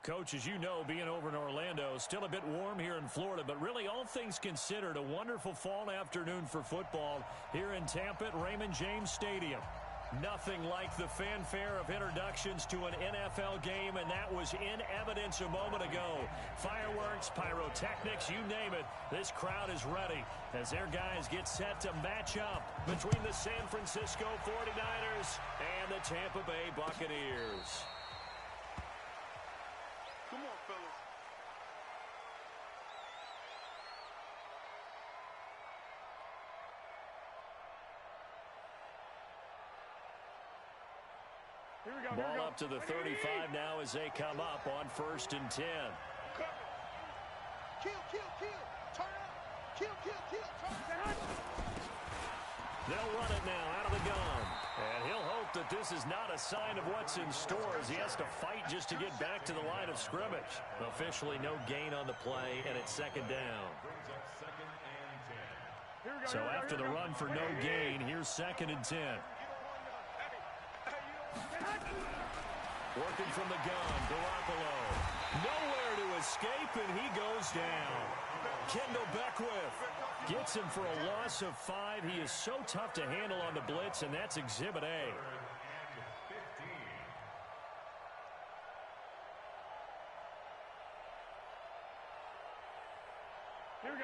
Coach, as you know, being over in Orlando, still a bit warm here in Florida, but really all things considered, a wonderful fall afternoon for football here in Tampa at Raymond James Stadium. Nothing like the fanfare of introductions to an NFL game, and that was in evidence a moment ago. Fireworks, pyrotechnics, you name it, this crowd is ready as their guys get set to match up between the San Francisco 49ers and the Tampa Bay Buccaneers. Come on, fellas. Ball up to the 35 now as they come up on 1st and 10. Kill, turn up. Kill, turn up. They'll run it now out of the gun. And he'll hope that this is not a sign of what's in store as he has to fight just to get back to the line of scrimmage. Officially no gain on the play, and it's 2nd down. So after the run for no gain, here's 2nd and 10. Working from the gun, Garoppolo. Nowhere to escape, and he goes down. Kendall Beckwith gets him for a loss of 5. He is so tough to handle on the blitz, and that's Exhibit A.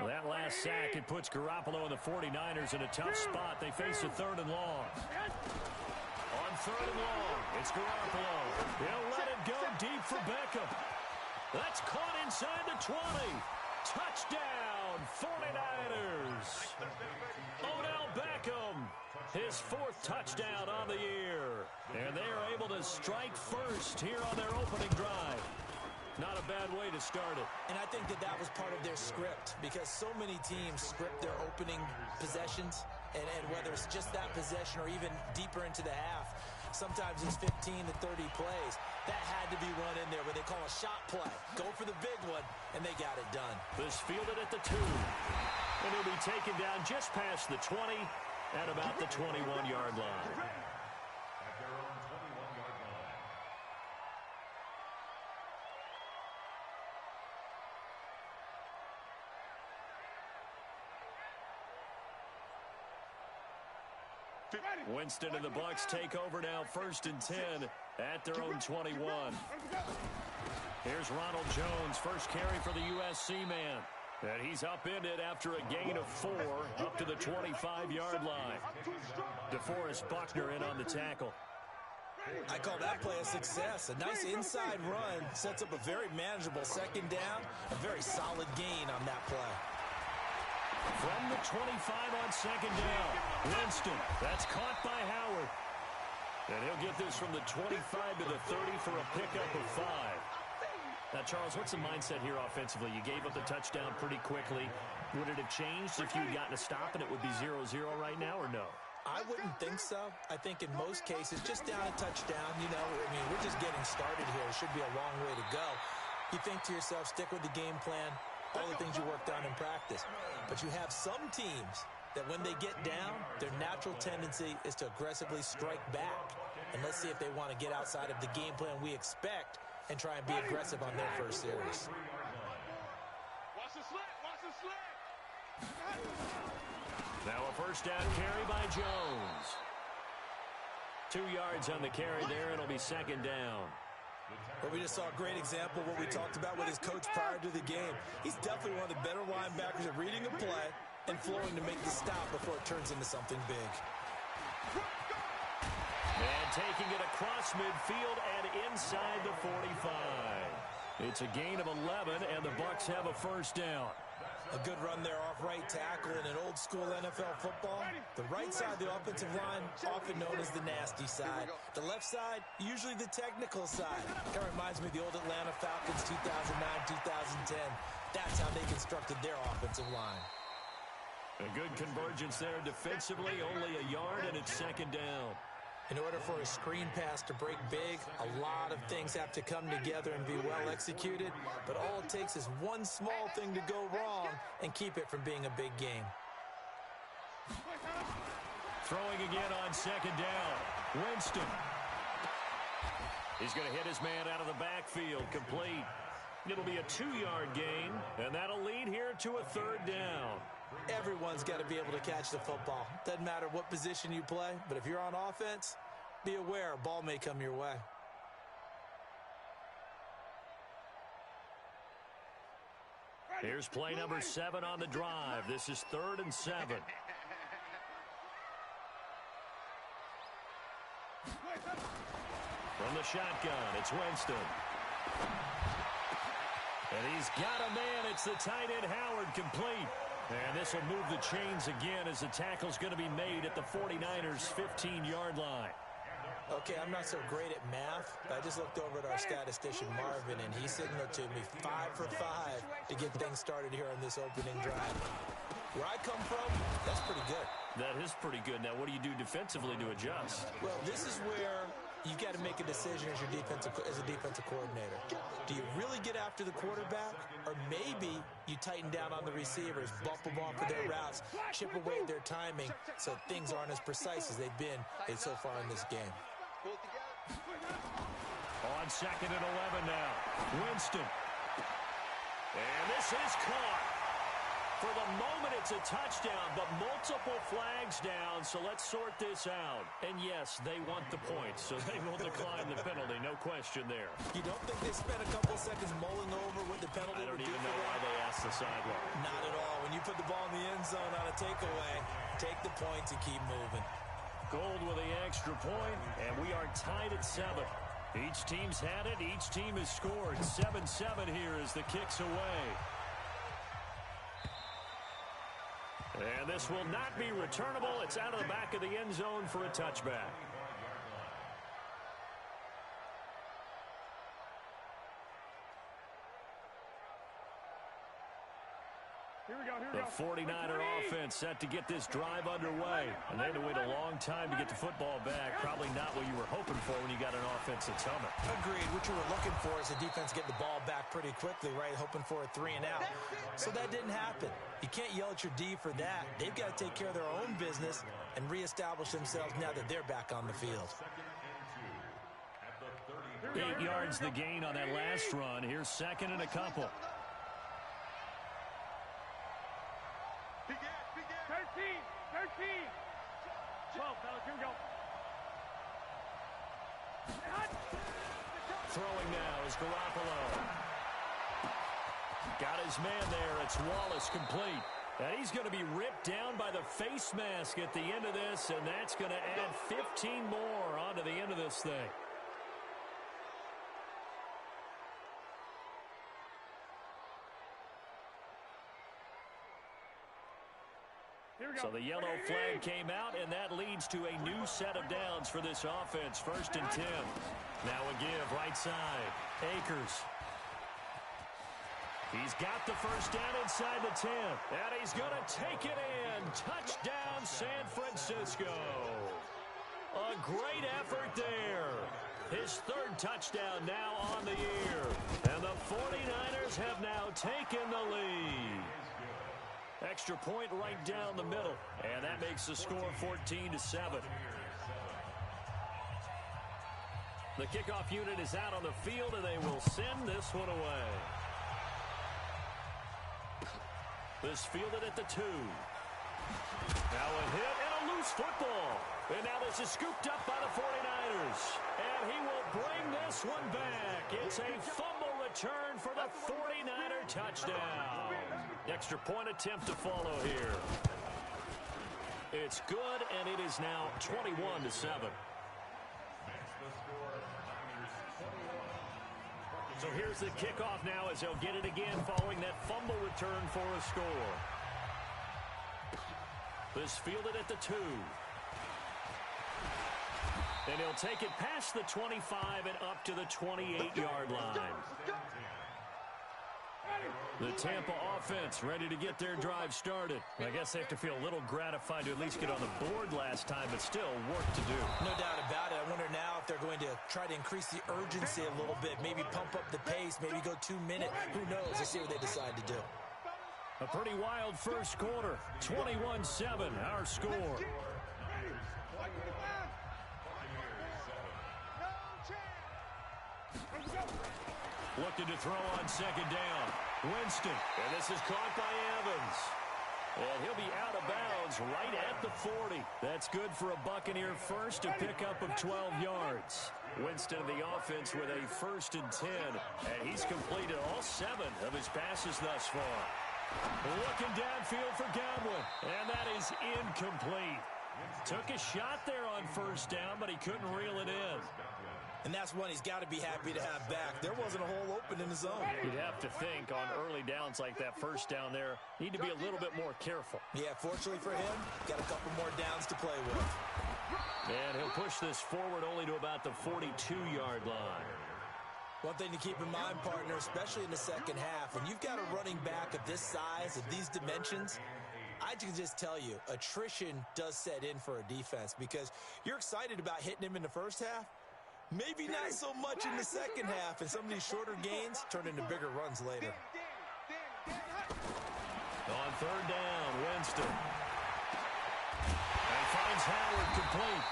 That last sack, it puts Garoppolo and the 49ers in a tough spot. They face a 3rd and long. On 3rd and long, it's Garoppolo. He'll let it go deep for Beckham. That's caught inside the 20. Touchdown, 49ers. Odell Beckham, his 4th touchdown on the year. And they are able to strike first here on their opening drive. Not a bad way to start it. And I think that was part of their script, because so many teams script their opening possessions, and whether it's just that possession or even deeper into the half, sometimes it's 15 to 30 plays. That had to be run in there where they call a shot play. Go for the big one, and they got it done. This fielded at the 2. And he'll be taken down just past the 20 at about the 21-yard line. Winston and the Bucs take over now, 1st and 10 at their own 21. Here's Ronald Jones, first carry for the USC man. And he's upended after a gain of 4 up to the 25-yard line. DeForest Buckner in on the tackle. I call that play a success. A nice inside run sets up a very manageable 2nd down. A very solid gain on that play. From the 25 on 2nd down, Winston. That's caught by Howard. And he'll get this from the 25 to the 30 for a pickup of 5. Now, Charles, what's the mindset here offensively? You gave up the touchdown pretty quickly. Would it have changed if you'd gotten a stop and it would be 0-0 right now, or no? I wouldn't think so. I think in most cases, just down a touchdown, we're just getting started here. It should be a long way to go. You think to yourself, stick with the game plan, all the things you worked on in practice. But you have some teams that when they get down, their natural tendency is to aggressively strike back. And let's see if they want to get outside of the game plan we expect and try and be aggressive on their first series. Watch the slant. Now a 1st down carry by Jones. 2 yards on the carry there. It'll be 2nd down. Well, we just saw a great example of what we talked about with his coach prior to the game. He's definitely one of the better linebackers at reading a play and flowing to make the stop before it turns into something big. And taking it across midfield and inside the 45. It's a gain of 11, and the Bucs have a 1st down. A good run there off right tackle in an old-school NFL football. The right side of the offensive line, often known as the nasty side. The left side, usually the technical side. Kind of reminds me of the old Atlanta Falcons 2009-2010. That's how they constructed their offensive line. A good convergence there defensively, only a yard, and it's 2nd down. In order for a screen pass to break big, a lot of things have to come together and be well executed. But all it takes is one small thing to go wrong and keep it from being a big game. Throwing again on 2nd down. Winston. He's going to hit his man out of the backfield, complete. It'll be a 2-yard gain, and that'll lead here to a 3rd down. Everyone's got to be able to catch the football. Doesn't matter what position you play, but if you're on offense, be aware a ball may come your way. Here's play number 7 on the drive. This is 3rd and 7. From the shotgun, it's Winston. And he's got a man. It's the tight end, Howard, complete. And this will move the chains again as the tackle's going to be made at the 49ers' 15-yard line. Okay, I'm not so great at math, but I just looked over at our statistician, Marvin, and he signaled to me 5 for 5 to get things started here on this opening drive. Where I come from, that's pretty good. That is pretty good. Now, what do you do defensively to adjust? Well, this is where you've got to make a decision as a defensive coordinator. Do you really get after the quarterback, or maybe you tighten down on the receivers, bump them off of their routes, chip away at their timing so things aren't as precise as they've been so far in this game. On 2nd and 11 now. Winston. And this is caught. For the moment, it's a touchdown, but multiple flags down, so let's sort this out. And yes, they want the points, so they will decline the penalty, no question there. You don't think they spent a couple seconds mulling over what the penalty I don't would do even for know why them? they asked the sideline. Not at all. When you put the ball in the end zone on a takeaway, take the points and keep moving. Gold with the extra point, and we are tied at 7. Each team's had it. Each team has scored. 7-7 here as the kick's away. And this will not be returnable. It's out of the back of the end zone for a touchback. The 49er offense set to get this drive underway. And they had to wait a long time to get the football back. Probably not what you were hoping for when you got an offense that's humming. Agreed. What you were looking for is the defense getting the ball back pretty quickly, right? Hoping for a 3 and out. So that didn't happen. You can't yell at your D for that. They've got to take care of their own business and reestablish themselves now that they're back on the field. 8 yards the gain on that last run. Here's 2nd and a couple. 13. 12, fellas, here we go. Throwing now is Garoppolo. Got his man there. It's Wallace, complete. And he's going to be ripped down by the face mask at the end of this, and that's going to add 15 more onto the end of this thing. So the yellow flag came out, and that leads to a new set of downs for this offense. 1st and 10. Now a give, right side. Akers. He's got the first down inside the 10. And he's going to take it in. Touchdown, San Francisco. A great effort there. His 3rd touchdown now on the year. And the 49ers have now taken the lead. Extra point right down the middle. And that makes the score 14-7. The kickoff unit is out on the field, and they will send this one away. This fielded at the 2. Now a hit and a loose football. And now this is scooped up by the 49ers. And he will bring this one back. It's a fumble return for the 49er touchdown. Extra point attempt to follow here. It's good, and it is now 21-7. So here's the kickoff now as they'll get it again following that fumble return for a score. This fielded at the 2. And he'll take it past the 25 and up to the 28-yard line. The Tampa offense ready to get their drive started. I guess they have to feel a little gratified to at least get on the board last time, but still work to do. No doubt about it. I wonder now if they're going to try to increase the urgency a little bit, maybe pump up the pace, maybe go 2 minutes. Who knows? Let's see what they decide to do. A pretty wild first quarter. 21-7, our score. Looking to throw on second down. Winston. And this is caught by Evans. And he'll be out of bounds right at the 40. That's good for a Buccaneer first, a pickup of 12 yards. Winston of the offense with a 1st and 10. And he's completed all 7 of his passes thus far. Looking downfield for Godwin. And that is incomplete. Took a shot there on 1st down, but he couldn't reel it in. And that's one he's got to be happy to have back. There wasn't a hole open in the zone. You'd have to think on early downs like that 1st down there, need to be a little bit more careful. Yeah, fortunately for him, got a couple more downs to play with. And he'll push this forward only to about the 42-yard line. One thing to keep in mind, partner, especially in the second half, when you've got a running back of this size, of these dimensions, I can just tell you, attrition does set in for a defense because you're excited about hitting him in the first half. Maybe not so much in the second half, and some of these shorter gains turn into bigger runs later. On 3rd down, Winston. And finds Howard complete.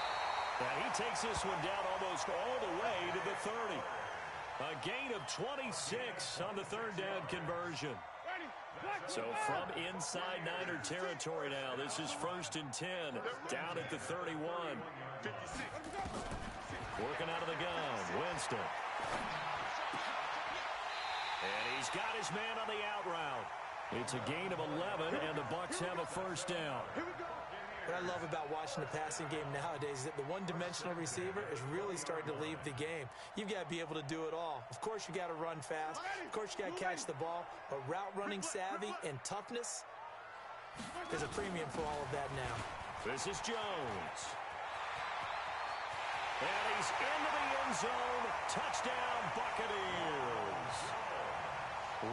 And he takes this one down almost all the way to the 30. A gain of 26 on the 3rd down conversion. So from inside Niner territory now, this is 1st and 10, down at the 31. Working out of the gun, Winston. And he's got his man on the out route. It's a gain of 11, and the Bucs have a 1st down. What I love about watching the passing game nowadays is that the one-dimensional receiver is really starting to leave the game. You've got to be able to do it all. Of course, you got to run fast. Of course, you got to catch the ball. But route running savvy and toughness, there's a premium for all of that now. This is Jones. And he's into the end zone. Touchdown, Buccaneers.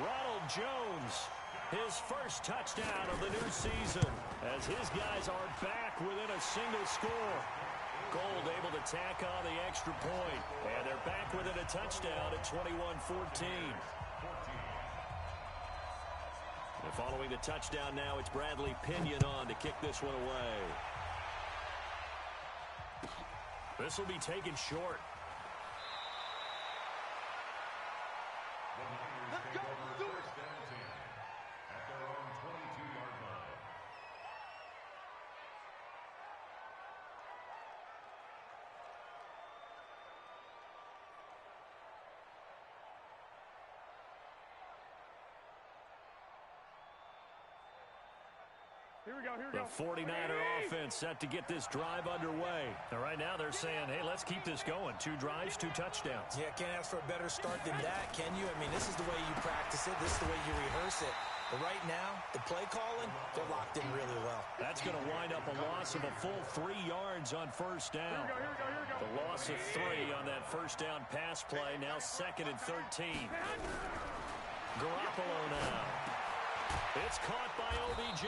Ronald Jones, his first touchdown of the new season, as his guys are back within a single score. Gold able to tack on the extra point, and they're back within a touchdown at 21-14. And following the touchdown now, it's Bradley Pinion on to kick this one away. This will be taken short. Let's go. Do it. At their own 22-yard line. Here we go, here we The go. 49er offense set to get this drive underway. And right now they're saying, hey, let's keep this going. 2 drives, 2 touchdowns. Yeah, can't ask for a better start than that, can you? I mean, this is the way you practice it. This is the way you rehearse it. But right now, the play calling, they're locked in really well. That's going to wind up a loss of a full 3 yards on 1st down. Here we go, here we go, here we go. The loss of 3 on that 1st down pass play. Now 2nd and 13. Garoppolo now. It's caught by OBJ.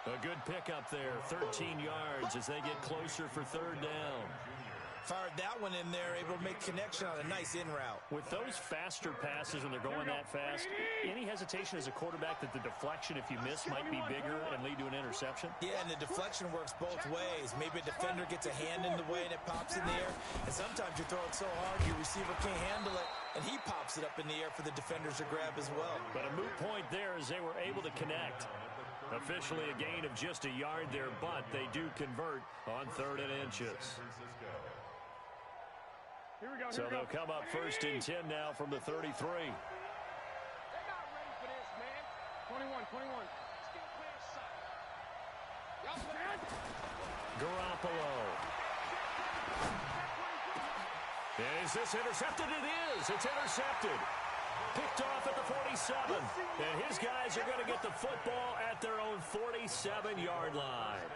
A good pickup there, 13 yards as they get closer for 3rd down. Fired that one in there, able to make connection on a nice in route. With those faster passes when they're going that fast, any hesitation as a quarterback that the deflection, if you miss, might be bigger and lead to an interception? Yeah, and the deflection works both ways. Maybe a defender gets a hand in the way and it pops in the air. And sometimes you throw it so hard your receiver can't handle it, and he pops it up in the air for the defenders to grab as well. But a moot point there as they were able to connect. Officially a gain of just a yard there, but they do convert on 3rd and inches. Here we go, So here we they'll go. come up 1st and 10 now from the 33. They're not ready for this, man. 21. Still playing solid. Y'all man. Garoppolo. And is this intercepted? It is. It's intercepted. Picked off at the 47. And his guys are going to get the football at their own 47-yard line.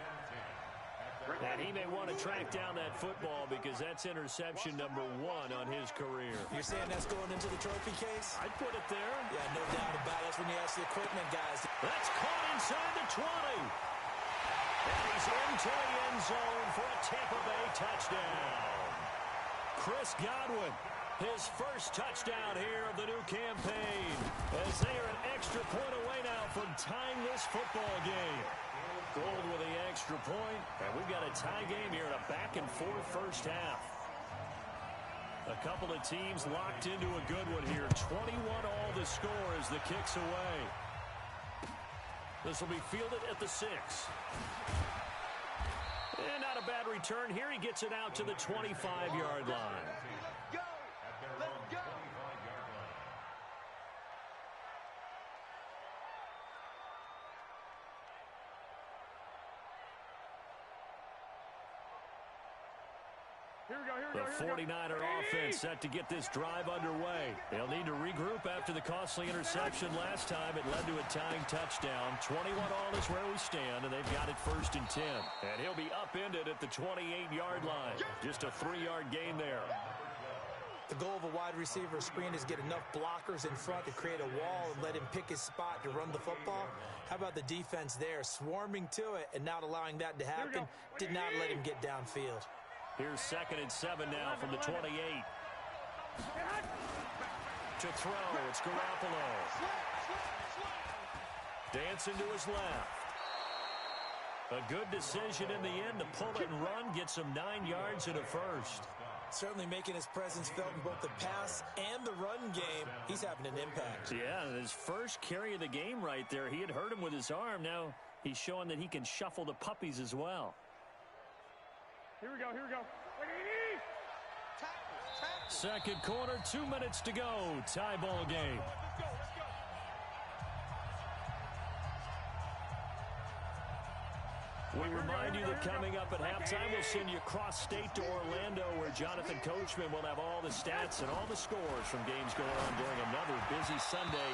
And he may want to track down that football because that's interception number 1 on his career. You're saying that's going into the trophy case? I'd put it there. Yeah, no doubt about it. That's when you ask the equipment guys. That's caught inside the 20. And he's into the end zone for a Tampa Bay touchdown. Chris Godwin, his first touchdown here of the new campaign, as they are an extra point away now from tying this football game. Gold with the extra point, and we've got a tie game here in a back-and-forth first half. A couple of teams locked into a good one here. 21 all the score as the kick's away. This will be fielded at the 6. And not a bad return here. He gets it out to the 25-yard line. Let's go. The 49er offense set to get this drive underway. They'll need to regroup after the costly interception last time. It led to a tying touchdown. 21 all is where we stand, and they've got it 1st and 10. And he'll be upended at the 28-yard line. Just a 3-yard gain there. The goal of a wide receiver screen is get enough blockers in front to create a wall and let him pick his spot to run the football. How about the defense there, swarming to it and not allowing that to happen? Did not let him get downfield. Here's 2nd and 7 now from the 28. To throw, it's Garoppolo. Dancing to his left. A good decision in the end to pull it and run, gets him 9 yards and a first. Certainly making his presence felt in both the pass and the run game. He's having an impact. Yeah, his first carry of the game right there. He had hurt him with his arm. Now he's showing that he can shuffle the puppies as well. Here we go. Second quarter, 2 minutes to go. Tie ball game. We remind you that coming up at halftime, we'll send you cross-state to Orlando, where Jonathan Coachman will have all the stats and all the scores from games going on during another busy Sunday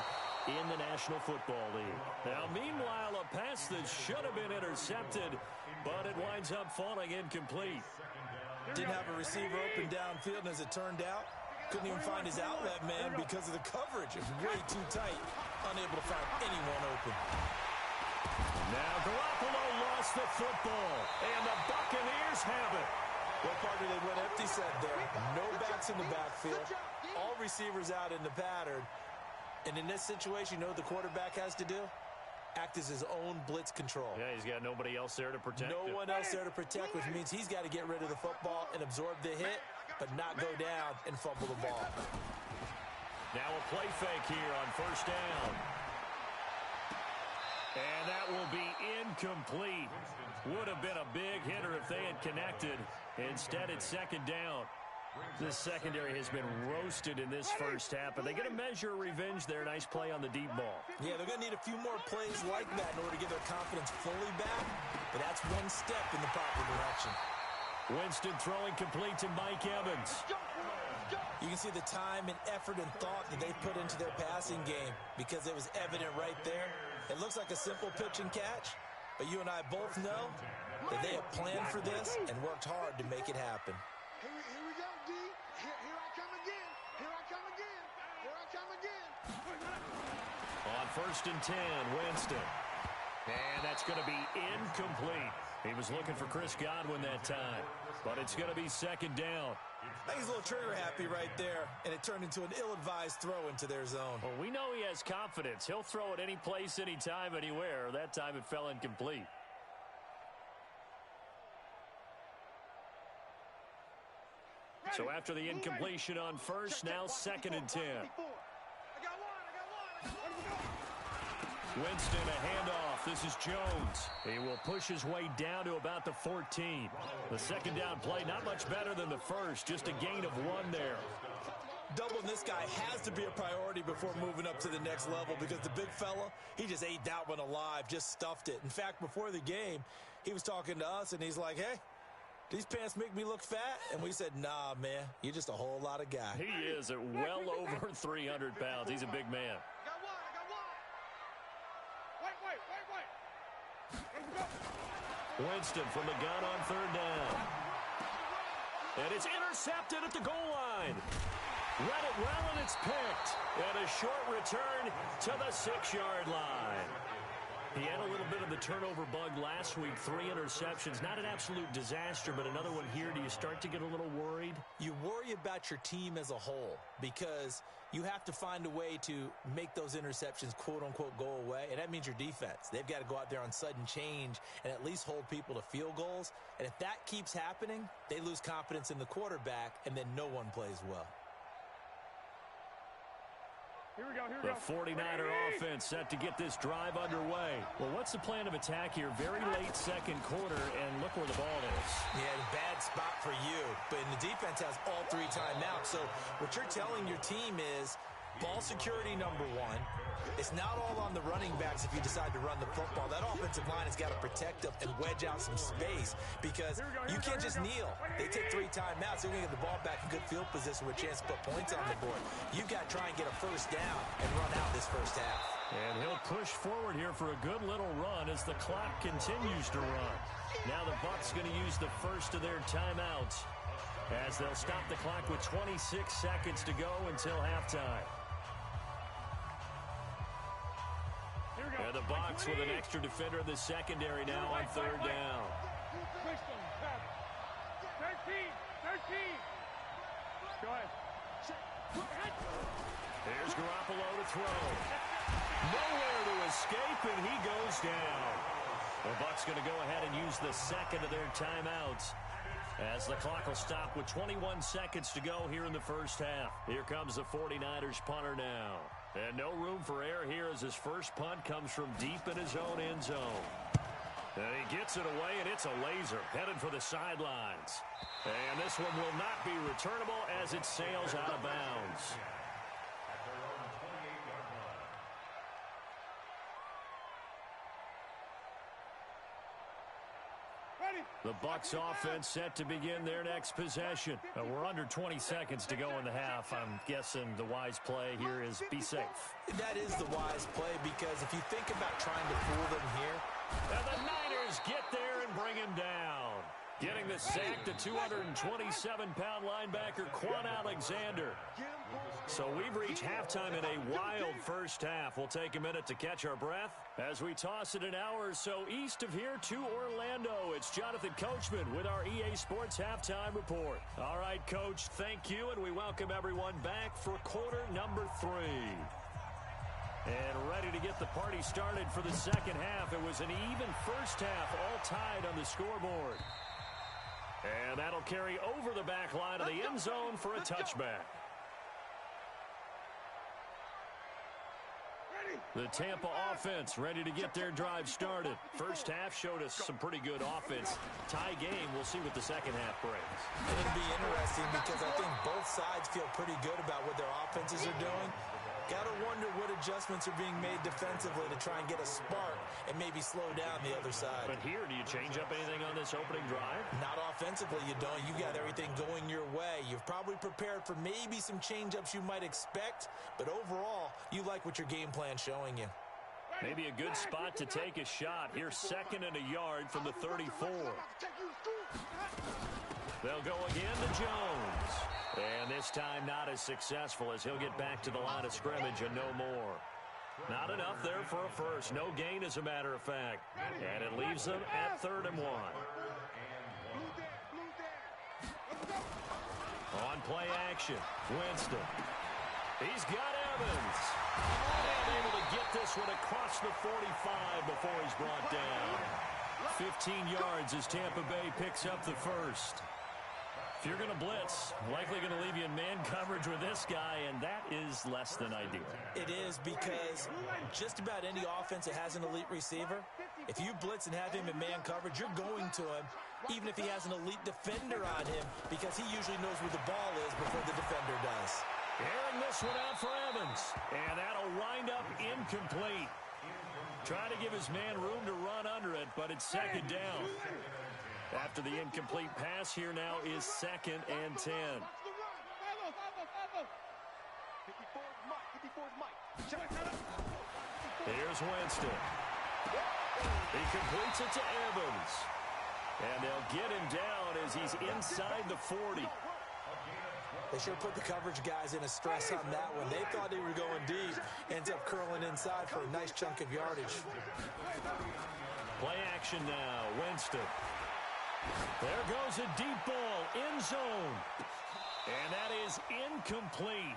in the National Football League. Now, meanwhile, a pass that should have been intercepted, but it winds up falling incomplete. Didn't have a receiver open downfield, and as it turned out, couldn't even find his outlet man because of the coverage. It was way too tight, unable to find anyone open. Now Garoppolo lost the football, and the Buccaneers have it. What part did they went empty set there? No backs in the backfield, all receivers out in the pattern. And in this situation, you know what the quarterback has to do? Act as his own blitz control. Yeah, he's got nobody else there to protect him. No one else there to protect, which means he's got to get rid of the football and absorb the hit, but not go down and fumble the ball. Now a play fake here on 1st down. And that will be incomplete. Would have been a big hitter if they had connected. Instead, it's 2nd down. This secondary has been roasted in this first half, but they get a measure of revenge there. Nice play on the deep ball. Yeah, they're going to need a few more plays like that in order to get their confidence fully back, but that's one step in the proper direction. Winston throwing complete to Mike Evans. You can see the time and effort and thought that they put into their passing game because it was evident right there. It looks like a simple pitch and catch, but you and I both know that they have planned for this and worked hard to make it happen. Here we go, D. Here I come again. Here I come again. Here I come again. On 1st and 10, Winston. And that's going to be incomplete. He was looking for Chris Godwin that time, but it's going to be 2nd down. I think he's a little trigger happy right there, and it turned into an ill-advised throw into their zone. Well, we know he has confidence. He'll throw it any place, anytime, anywhere. That time it fell incomplete. So after the incompletion on 1st, now 2nd and 10. Winston, a handoff. This is Jones. He will push his way down to about the 14. The 2nd down play, not much better than the first. Just a gain of 1 there. Doubling this guy has to be a priority before moving up to the next level because the big fella, he just ate that one alive, just stuffed it. In fact, before the game, he was talking to us, and he's like, hey, these pants make me look fat? And we said, nah, man, you're just a whole lot of guy. He is at well over 300 pounds. He's a big man. Winston from the gun on 3rd down. And it's intercepted at the goal line. Read it well, and it's picked. And a short return to the 6-yard line. He had a little bit of the turnover bug last week, 3 interceptions. Not an absolute disaster, but another one here. Do you start to get a little worried? You worry about your team as a whole because you have to find a way to make those interceptions, quote-unquote, go away, and that means your defense. They've got to go out there on sudden change and at least hold people to field goals, and if that keeps happening, they lose confidence in the quarterback, and then no one plays well. Here we go, here we The go. 49er offense set to get this drive underway. Well, what's the plan of attack here? Very late second quarter, and look where the ball is. Yeah, bad spot for you, but the defense has all 3 timeouts, so what you're telling your team is ball security number 1. It's not all on the running backs if you decide to run the football. That offensive line has got to protect them and wedge out some space because you can't just kneel. They take 3 timeouts. They're going to get the ball back in good field position with a chance to put points on the board. You've got to try and get a first down and run out this first half. And he'll push forward here for a good little run as the clock continues to run. Now the Bucs going to use the first of their timeouts as they'll stop the clock with 26 seconds to go until halftime. And the Bucs with an extra defender in the secondary now on 3rd down. 13. Go ahead. Here's Garoppolo to throw. Nowhere to escape, and he goes down. The Bucs going to go ahead and use the second of their timeouts as the clock will stop with 21 seconds to go here in the first half. Here comes the 49ers punter now. And no room for error here as his first punt comes from deep in his own end zone. And he gets it away, and it's a laser headed for the sidelines. And this one will not be returnable as it sails out of bounds. The Bucs offense set to begin their next possession. We're under 20 seconds to go in the half. I'm guessing the wise play here is be safe. That is the wise play because if you think about trying to fool them here. And the Niners get there and bring him down. Getting the sack to 227-pound linebacker Quan Alexander. So we've reached halftime in a wild first half. We'll take a minute to catch our breath as we toss it an hour or so east of here to Orlando. It's Jonathan Coachman with our EA Sports Halftime Report. All right, Coach, thank you, and we welcome everyone back for quarter number 3. And ready to get the party started for the second half. It was an even first half, all tied on the scoreboard. And that'll carry over the back line of the end zone for a touchback. The Tampa offense ready to get their drive started. First half showed us some pretty good offense. Tie game, we'll see what the second half brings. It'll be interesting because I think both sides feel pretty good about what their offenses are doing. Got to wonder what adjustments are being made defensively to try and get a spark and maybe slow down the other side. But here, do you change up anything on this opening drive? Not offensively, you don't. You got everything going your way. You've probably prepared for maybe some change-ups you might expect, but overall, you like what your game plan's showing you. Maybe a good spot to take a shot. Here's 2nd and a yard from the 34. They'll go again to Jones. And this time not as successful as he'll get back to the line of scrimmage and no more. Not enough there for a first. No gain, as a matter of fact. And it leaves them at 3rd and 1. On play action, Winston. He's got Evans. And able to get this one across the 45 before he's brought down. 15 yards as Tampa Bay picks up the first. If you're going to blitz, likely going to leave you in man coverage with this guy, and that is less than ideal. It is because just about any offense that has an elite receiver, if you blitz and have him in man coverage, you're going to him, even if he has an elite defender on him, because he usually knows where the ball is before the defender does. Airing this one out for Evans, and that'll wind up incomplete. Trying to give his man room to run under it, but it's 2nd down. After the incomplete pass, here now is 2nd and 10. Here's Winston. He completes it to Evans. And they'll get him down as he's inside the 40. They sure put the coverage guys in a stress on that one. They thought they were going deep. Ends up curling inside for a nice chunk of yardage. Play action now. Winston. There goes a deep ball. End zone. And that is incomplete.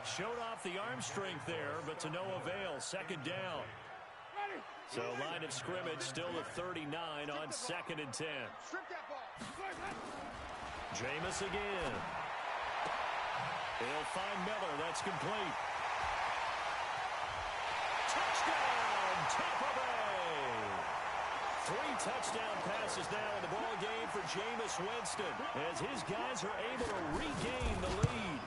Showed off the arm strength there, but to no avail. Second down. So line of scrimmage still at 39 on 2nd and 10. Jameis again. He'll find Miller. That's complete. Touchdown, Tampa Bay. 3 touchdown passes now in the ball game for Jameis Winston as his guys are able to regain the lead.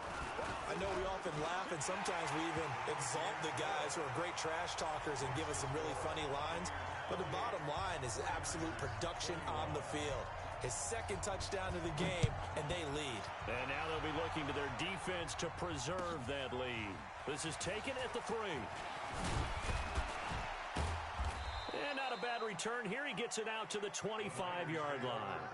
I know we often laugh, and sometimes we even exalt the guys who are great trash talkers and give us some really funny lines. But the bottom line is absolute production on the field. His 2nd touchdown of the game, and they lead. And now they'll be looking to their defense to preserve that lead. This is taken at the 3. And not a bad return here. He gets it out to the 25-yard line.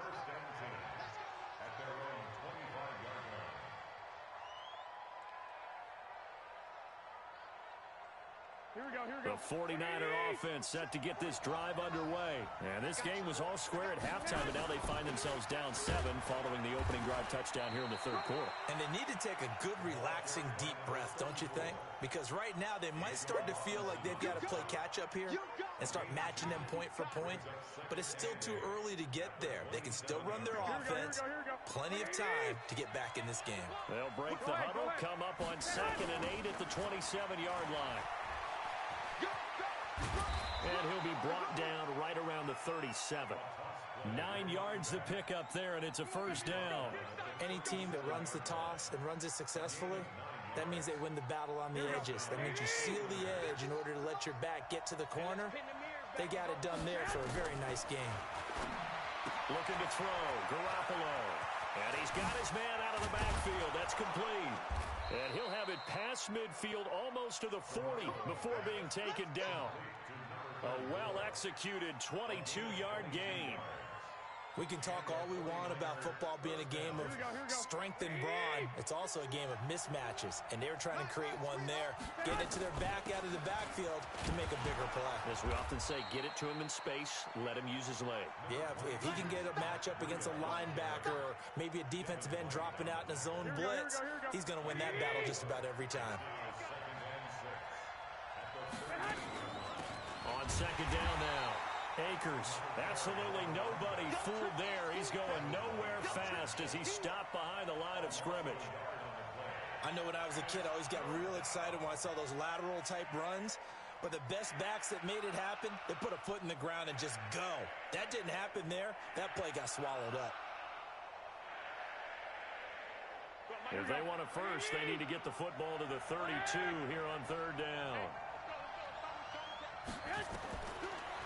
The 49er offense set to get this drive underway. And this game was all square at halftime, and now they find themselves down 7 following the opening drive touchdown here in the 3rd quarter. And they need to take a good, relaxing, deep breath, don't you think? Because right now they might start to feel like they've got to play catch-up here and start matching them point for point. But it's still too early to get there. They can still run their offense. Plenty of time to get back in this game. They'll break the huddle, come up on 2nd and 8 at the 27-yard line. And he'll be brought down right around the 37. 9 yards to pick up there, and it's a first down. Any team that runs the toss and runs it successfully, that means they win the battle on the edges. That means you seal the edge in order to let your back get to the corner. They got it done there for a very nice game. Looking to throw, Garoppolo. And he's got his man out of the backfield. That's complete. And he'll have it past midfield almost to the 40 before being taken down. A well-executed 22-yard gain. We can talk all we want about football being a game of strength and brawn. It's also a game of mismatches, and they're trying to create one there. Getting it to their back out of the backfield to make a bigger play. As we often say, get it to him in space, let him use his leg. Yeah, if he can get a matchup against a linebacker or maybe a defensive end dropping out in a zone blitz, he's going to win that battle just about every time. On 2nd down now. Akers, absolutely nobody fooled there. He's going nowhere fast as he stopped behind the line of scrimmage. I know when I was a kid, I always got real excited when I saw those lateral-type runs. But the best backs that made it happen, they put a foot in the ground and just go. That didn't happen there. That play got swallowed up. If they want a first, they need to get the football to the 32 here on 3rd down.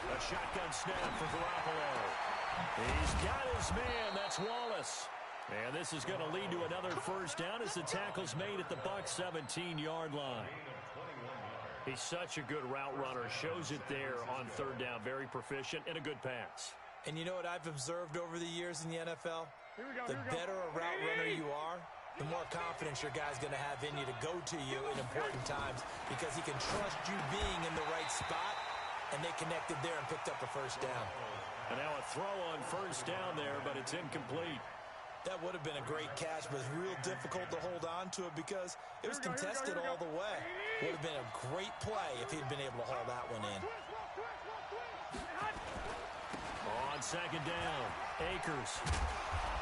A shotgun snap for Garoppolo. He's got his man. That's Wallace. And this is going to lead to another first down as the tackle's made at the Bucs 17-yard line. He's such a good route runner. Shows it there on 3rd down. Very proficient and a good pass. And you know what I've observed over the years in the NFL? The better a route runner you are, the more confidence your guy's going to have in you to go to you in important times because he can trust you being in the right spot. And they connected there and picked up a first down. And now a throw on 1st down there, but it's incomplete. That would have been a great catch, but it's real difficult to hold on to it because it was contested all the way. Would have been a great play if he'd been able to haul that one in. On 2nd down, Akers.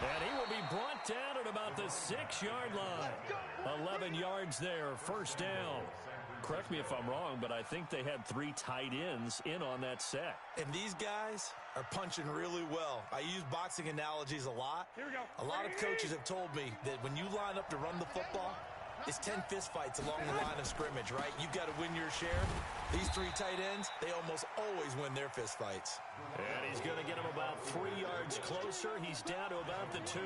And he will be brought down at about the 6-yard line. 11 yards there, first down. Correct me if I'm wrong, but I think they had 3 tight ends in on that set. And these guys are punching really well. I use boxing analogies a lot. A lot of coaches have told me that when you line up to run the football, it's 10 fistfights along the line of scrimmage, right? You've got to win your share. These 3 tight ends, they almost always win their fistfights. And he's going to get him about 3 yards closer. He's down to about the 2.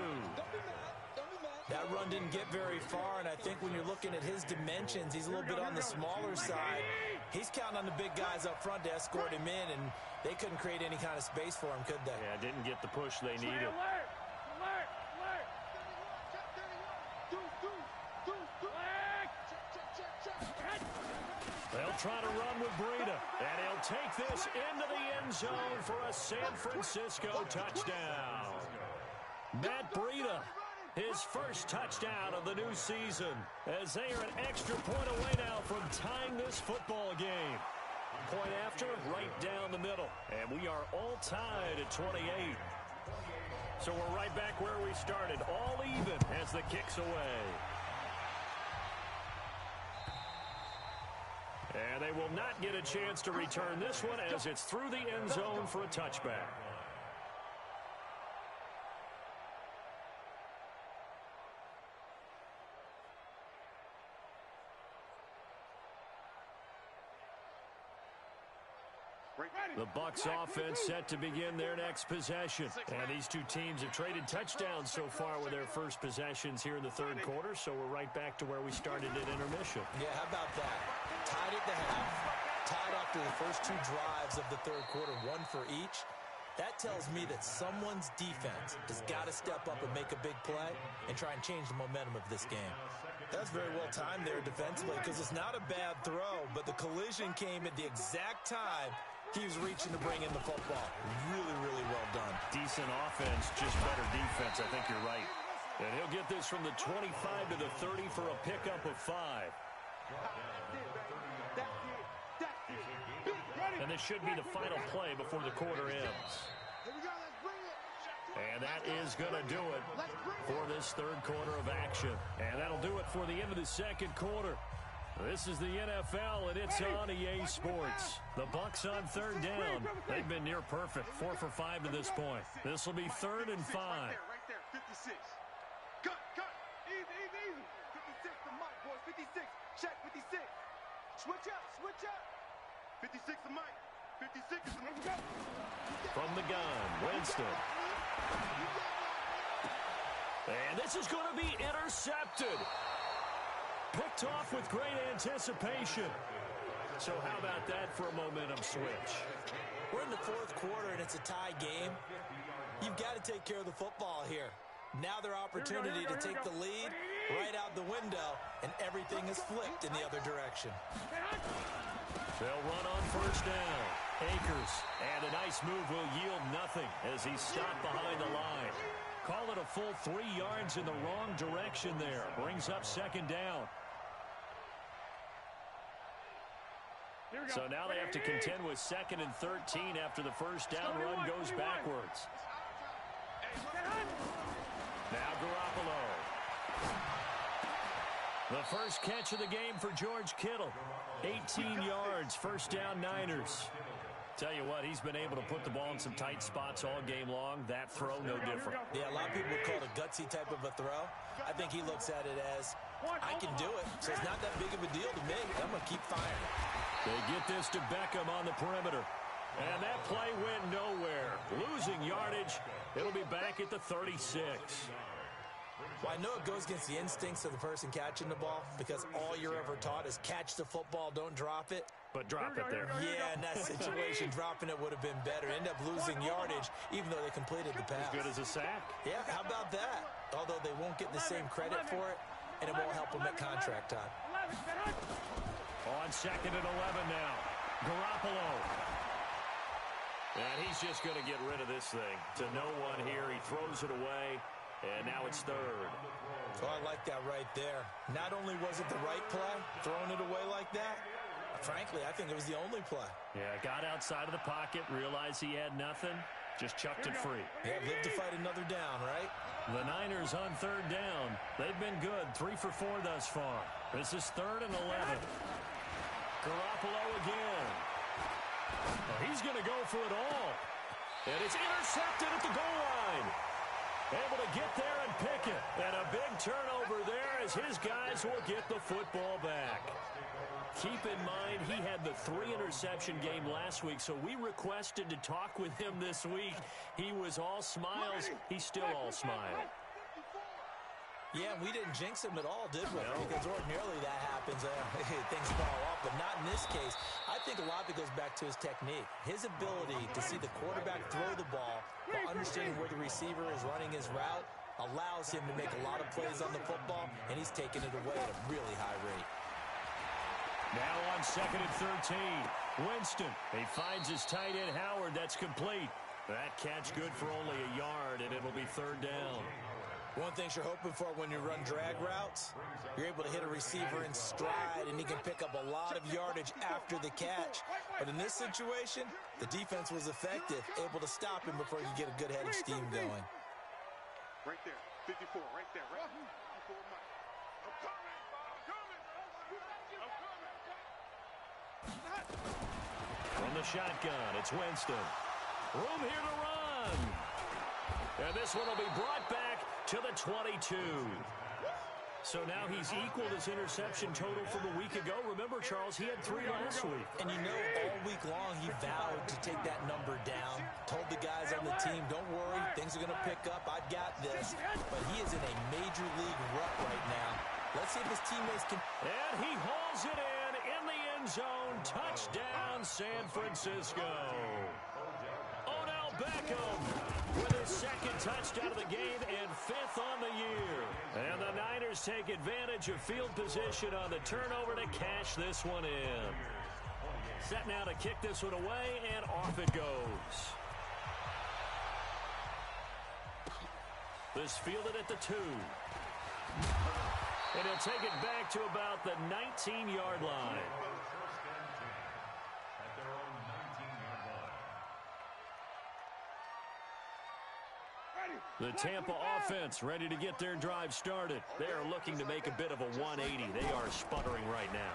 That run didn't get very far, and I think when you're looking at his dimensions, he's a little bit on the smaller side. He's counting on the big guys up front to escort him in, and they couldn't create any kind of space for him, could they? Yeah, didn't get the push they needed. trying to run with Breida. And he'll take this into the end zone for a San Francisco touchdown. Matt Breida, his first touchdown of the new season, as they are an extra point away now from tying this football game. Point after, right down the middle. And we are all tied at 28. So we're right back where we started, all even as the kick's away. And they will not get a chance to return this one as it's through the end zone for a touchback. The Bucs offense set to begin their next possession. And these two teams have traded touchdowns so far with their first possessions here in the third quarter, so we're right back to where we started at intermission. Yeah, how about that? Tied at the half, tied after the first two drives of the third quarter, one for each. That tells me that someone's defense has got to step up and make a big play and try and change the momentum of this game. That's very well timed there defensively because it's not a bad throw, but the collision came at the exact time he was reaching to bring in the football. Really, really well done. Decent offense, just better defense. I think you're right. And he'll get this from the 25 to the 30 for a pickup of 5. And this should be the final play before the quarter ends. And that is going to do it for this third quarter of action. And that'll do it for the end of the second quarter. This is the NFL, and it's on EA Sports. The Bucs on third down. They've been near perfect, 4 for 5 to this point. This will be 3rd and 5. Right there, 56. Cut. Easy. 56 to Mike, boys. 56. Check, 56. Switch up. 56 to Mike. 56 is the From the gun, Winston. And this is going to be intercepted. Picked off with great anticipation. So how about that for a momentum switch? We're in the fourth quarter, and it's a tie game. You've got to take care of the football here. Now their opportunity to take the lead right out the window, and everything is flipped in the other direction. They'll run on first down. Akers, and a nice move will yield nothing as he's stopped behind the line. Call it a full 3 yards in the wrong direction there. Brings up second down. So now they have to contend with 2nd and 13 after the first down run goes backwards. Now Garoppolo. The first catch of the game for George Kittle. 18 yards, first down Niners. Tell you what, he's been able to put the ball in some tight spots all game long. That throw, no different. Yeah, a lot of people would call it a gutsy type of a throw. I think he looks at it as, I can do it, so it's not that big of a deal to me. I'm going to keep firing. They get this to Beckham on the perimeter. And that play went nowhere. Losing yardage. It'll be back at the 36. Well, I know it goes against the instincts of the person catching the ball because all you're ever taught is catch the football, don't drop it. But drop it there. Yeah, in that situation, dropping it would have been better. End up losing yardage, even though they completed the pass. As good as a sack. Yeah, how about that? Although they won't get the same credit for it, and it won't help them at contract time. On 2nd and 11 now. Garoppolo. And he's just going to get rid of this thing. To no one here. He throws it away. And now it's 3rd. Oh, I like that right there. Not only was it the right play, throwing it away like that, frankly, I think it was the only play. Yeah, got outside of the pocket, realized he had nothing, just chucked it free. Yeah, live to fight another down, right? The Niners on 3rd down. They've been good, 3 for 4 thus far. This is 3rd and 11. Garoppolo again. Well, he's going to go for it all. And it's intercepted at the goal line. Able to get there and pick it. And a big turnover there as his guys will get the football back. Keep in mind, he had the 3-interception game last week, so we requested to talk with him this week. He was all smiles. He's still all smile. Yeah, we didn't jinx him at all, did we? No. Because ordinarily that happens. Things fall off, but not in this case. I think a lot of it goes back to his technique. His ability to see the quarterback throw the ball while understanding where the receiver is running his route allows him to make a lot of plays on the football, and he's taking it away at a really high rate. Now on 2nd and 13. Winston. He finds his tight end, Howard. That's complete. That catch good for only a yard, and it'll be 3rd down. One thing you're hoping for when you run drag routes, you're able to hit a receiver in stride, and he can pick up a lot of yardage after the catch. But in this situation, the defense was effective, able to stop him before he could get a good head of steam going. Right there, 54, right there, right. 54, Mike. I'm coming. From the shotgun, it's Winston. Room here to run. And this one will be brought back to the 22. So now he's equaled his interception total from a week ago. Remember, Charles, he had 3 last week. And you know, all week long he vowed to take that number down. Told the guys on the team, don't worry, things are going to pick up. I've got this. But he is in a major league rut right now. Let's see if his teammates can... And he hauls it in the end zone. Touchdown, San Francisco. Odell Beckham with his 2nd touchdown of the game and 5th on the year. And the Niners take advantage of field position on the turnover to cash this one in. Set now to kick this one away, and off it goes. This fielded at the 2. And he'll take it back to about the 19-yard line. The Tampa offense ready to get their drive started. They are looking to make a bit of a 180. They are sputtering right now.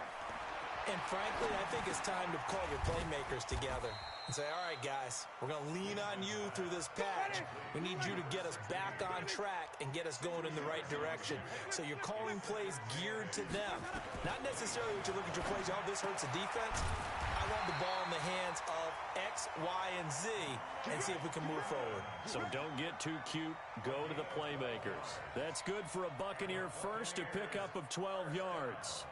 And frankly, I think it's time to call your playmakers together and say, all right, guys, we're going to lean on you through this patch. We need you to get us back on track and get us going in the right direction. So you're calling plays geared to them. Not necessarily when you look at your plays, oh, this hurts the defense. I want the ball in the hands of X, Y, and Z and see if we can move forward. So don't get too cute. Go to the playmakers. That's good for a Buccaneer first, a pickup of 12 yards.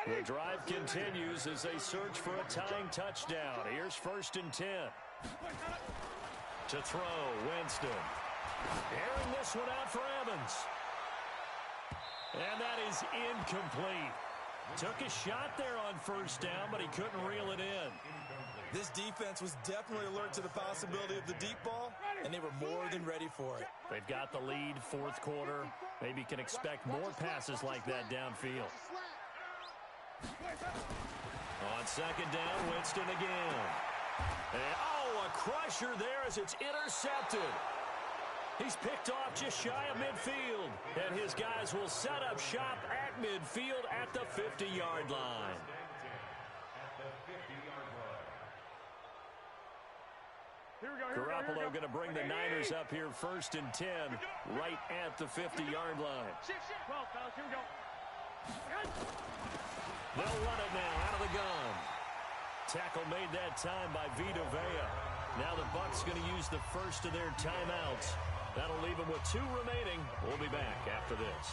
The drive continues as they search for a tying touchdown. Here's 1st and 10. To throw, Winston. Airing this one out for Evans. And that is incomplete. Took a shot there on 1st down, but he couldn't reel it in. This defense was definitely alert to the possibility of the deep ball, and they were more than ready for it. They've got the lead, 4th quarter. Maybe can expect more passes like that downfield. On 2nd down, Winston again. And, oh, a crusher there as it's intercepted. He's picked off just shy of midfield. And his guys will set up shop at midfield at the 50-yard line. Garoppolo going to bring the Niners up here 1st and 10 right at the 50-yard line. They'll run it now out of the gun. Tackle made that time by Vita Vea. Now the Bucs going to use the first of their timeouts. That'll leave them with 2 remaining. We'll be back after this.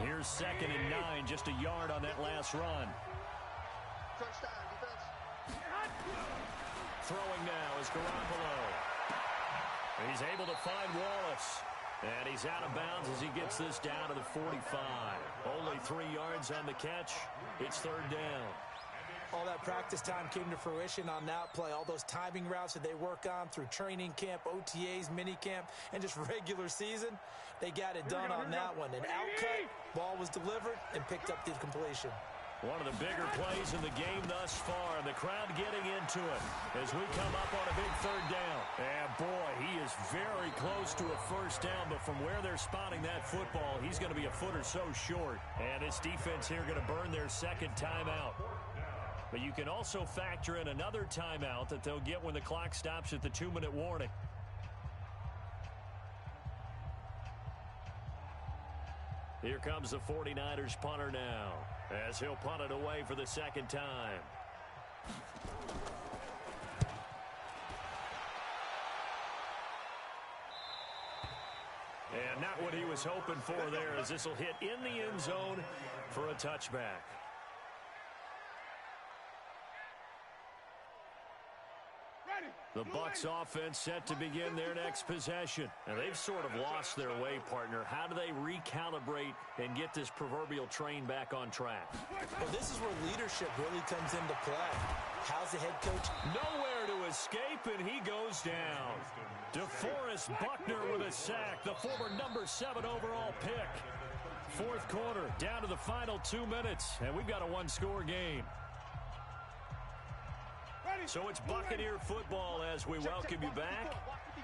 Here's 2nd and 9, just a yard on that last run. Throwing now is Garoppolo. He's able to find Wallace. And he's out of bounds as he gets this down to the 45. Only 3 yards on the catch. It's 3rd down. All that practice time came to fruition on that play. All those timing routes that they work on through training camp, OTAs, minicamp, and just regular season, they got it done on that one. An outcut, ball was delivered, and picked up the completion. One of the bigger plays in the game thus far. The crowd getting into it as we come up on a big 3rd down. And boy, he is very close to a 1st down, but from where they're spotting that football, he's going to be a foot or so short. And this defense here going to burn their 2nd timeout. But you can also factor in another timeout that they'll get when the clock stops at the 2-minute warning. Here comes the 49ers punter now, as he'll punt it away for the 2nd time. And not what he was hoping for there, as this will hit in the end zone for a touchback. The Bucs offense set to begin their next possession. And they've sort of lost their way, partner. How do they recalibrate and get this proverbial train back on track? Well, this is where leadership really comes into play. How's the head coach? Nowhere to escape, and he goes down. DeForest Buckner with a sack, the former number 7 overall pick. Fourth quarter, down to the final 2 minutes, and we've got a one-score game. So it's Buccaneer football as we welcome you back.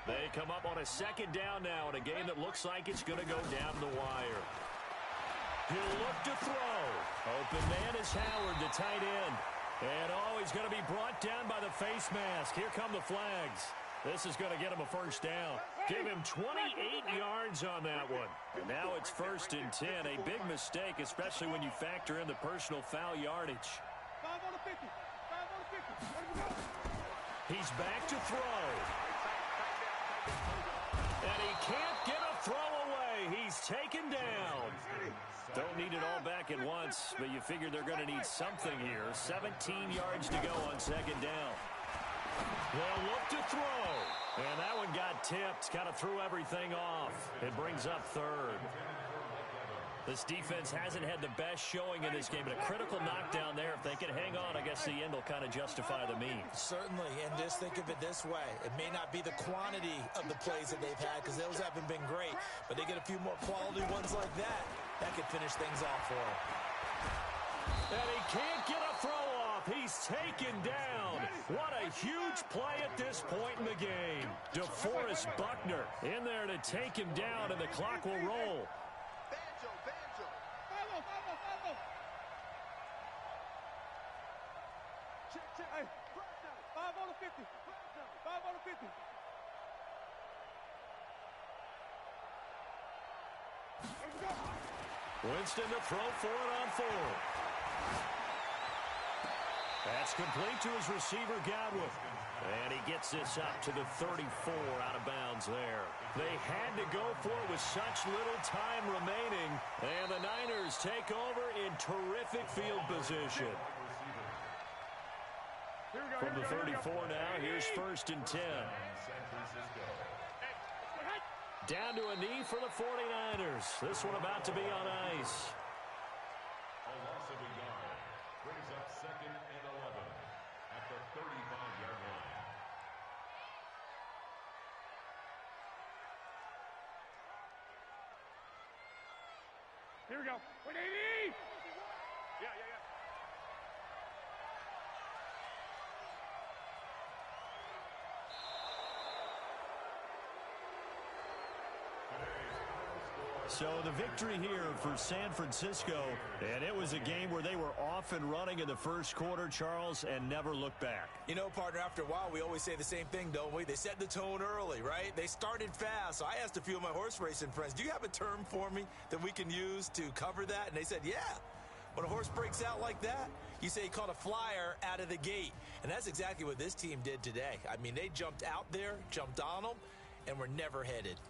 They come up on a second down now in a game that looks like it's going to go down the wire. He'll look to throw. Open man is Howard, the tight end. And he's going to be brought down by the face mask. Here come the flags. This is going to get him a first down. Give him 28 yards on that one. And now it's 1st and 10. A big mistake, especially when you factor in the personal foul yardage. 5 on the 50. 5 on the 50. Let him go. He's back to throw. And he can't get a throw away. He's taken down. Don't need it all back at once, but you figure they're going to need something here. 17 yards to go on second down. They'll look to throw. And that one got tipped. Kind of threw everything off. It brings up third. This defense hasn't had the best showing in this game, but a critical knockdown there. If they can hang on, I guess the end will kind of justify the means. Certainly, and just think of it this way. It may not be the quantity of the plays that they've had because those haven't been great, but they get a few more quality ones like that. That could finish things off for him. And he can't get a throw off. He's taken down. What a huge play at this point in the game. DeForest Buckner in there to take him down, and the clock will roll. Banjo. 5 Check. Hey, 5 on the 50. 5 on the 50. Let's go. Winston to throw for it on 4. That's complete to his receiver, Godwin. And he gets this up to the 34 out of bounds there. They had to go for it with such little time remaining. And the Niners take over in terrific field position. From the 34 now, here's 1st and 10. Down to a knee for the 49ers. This one about to be on ice. A loss of a yard brings up 2nd and 11 at the 35-yard line. Here we go. 180. Yeah. So the victory here for San Francisco, and it was a game where they were off and running in the first quarter, Charles, and never looked back. You know, partner, after a while, we always say the same thing, don't we? They set the tone early, right? They started fast. So I asked a few of my horse racing friends, do you have a term for me that we can use to cover that? And they said, yeah. When a horse breaks out like that, you say he caught a flyer out of the gate. And that's exactly what this team did today. I mean, they jumped out there, jumped on them, and were never headed.